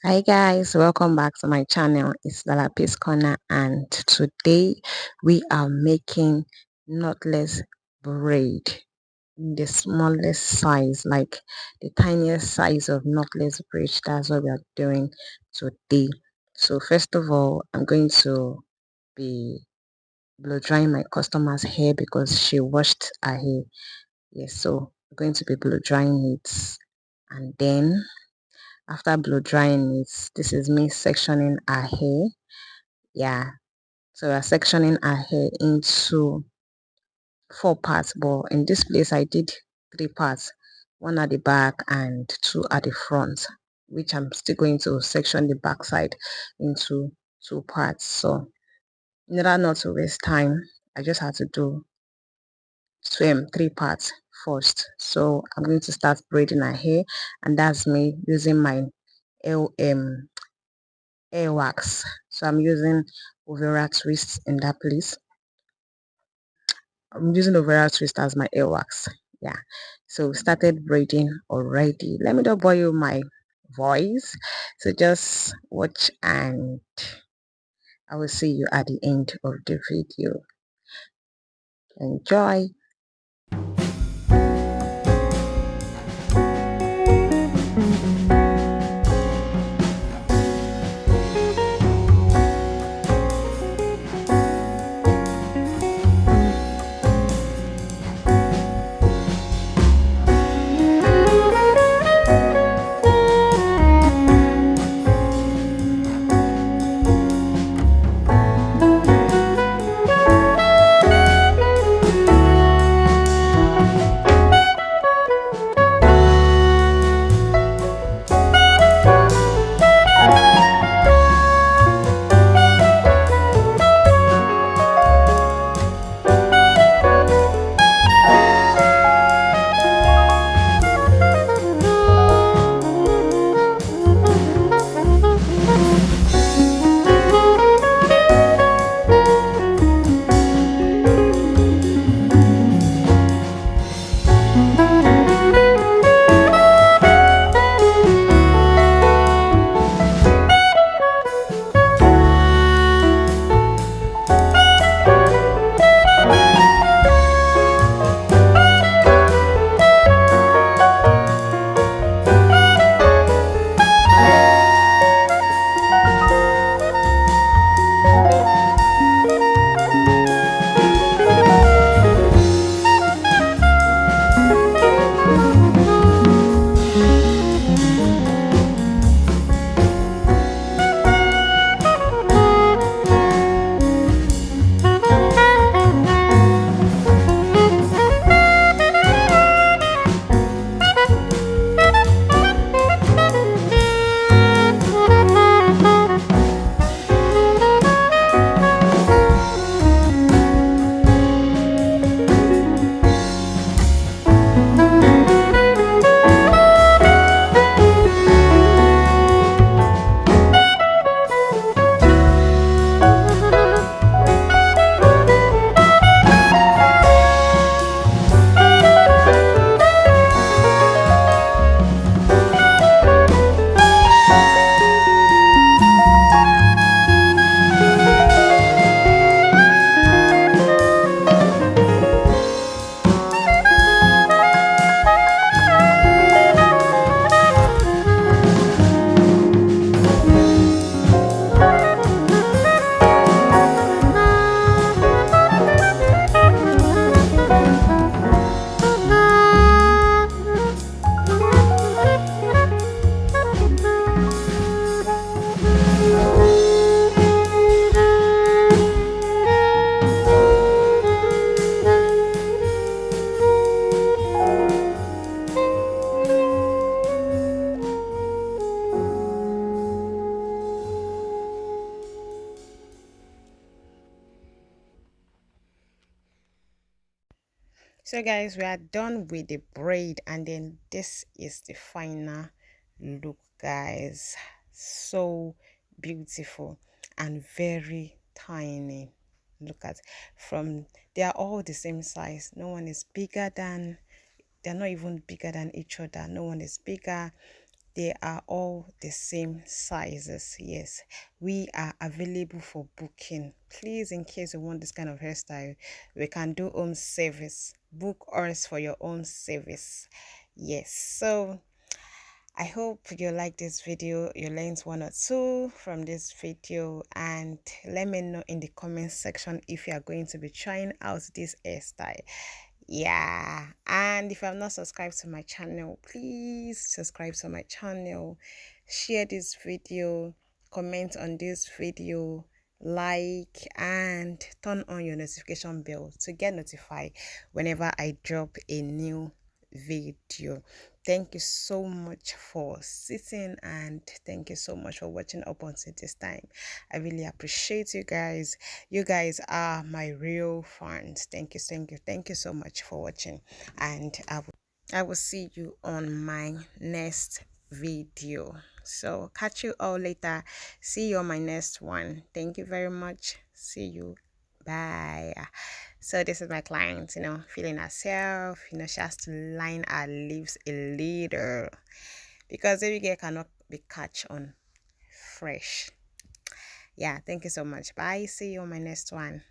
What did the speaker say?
Hi guys, welcome back to my channel. It's Peace Corner, and today we are making knotless braid in the smallest size, like the tiniest size of knotless braid. That's what we are doing today. So first of all, I'm going to be blow drying my customer's hair because she washed her hair. Yes, so I'm going to be blow drying it, and then after blow drying it, this is me sectioning her hair. Yeah, so we're sectioning her hair into 4 parts, but in this place I did 3 parts, one at the back and 2 at the front, which I'm still going to section the back side into 2 parts. So in order not to waste time, I just had to do 3 parts first. So I'm going to start braiding her hair, and that's me using my L hair wax. So I'm using overall twist in that place. I'm using overall twist as my hair wax. Yeah, so we started braiding already. Let me not bore you my voice, so just watch and I will see you at the end of the video. Enjoy. So guys, we are done with the braid, and then this is the final look, guys. So beautiful and very tiny. Look at from they are all the same size. No one is bigger than, they're not even bigger than each other. No one is bigger, They are all the same sizes. Yes, we are available for booking. Please, in case you want this kind of hairstyle, we can do home service. Book us for your own service. Yes, so I hope you like this video, you learned one or two from this video, and let me know in the comment section if you are going to be trying out this hairstyle. Yeah, and if you have not subscribed to my channel, please subscribe to my channel, share this video, comment on this video, like, and turn on your notification bell to get notified whenever I drop a new video. Thank you so much for sitting, and thank you so much for watching up until this time. I really appreciate you guys. You guys are my real fans. Thank you so much for watching, and I will see you on my next video. So catch you all later. See you on my next one. Thank you very much. See you. Bye. So this is my client, feeling herself. She has to line her lips a little because every girl cannot be catch on fresh. Yeah, thank you so much. Bye. See you on my next one.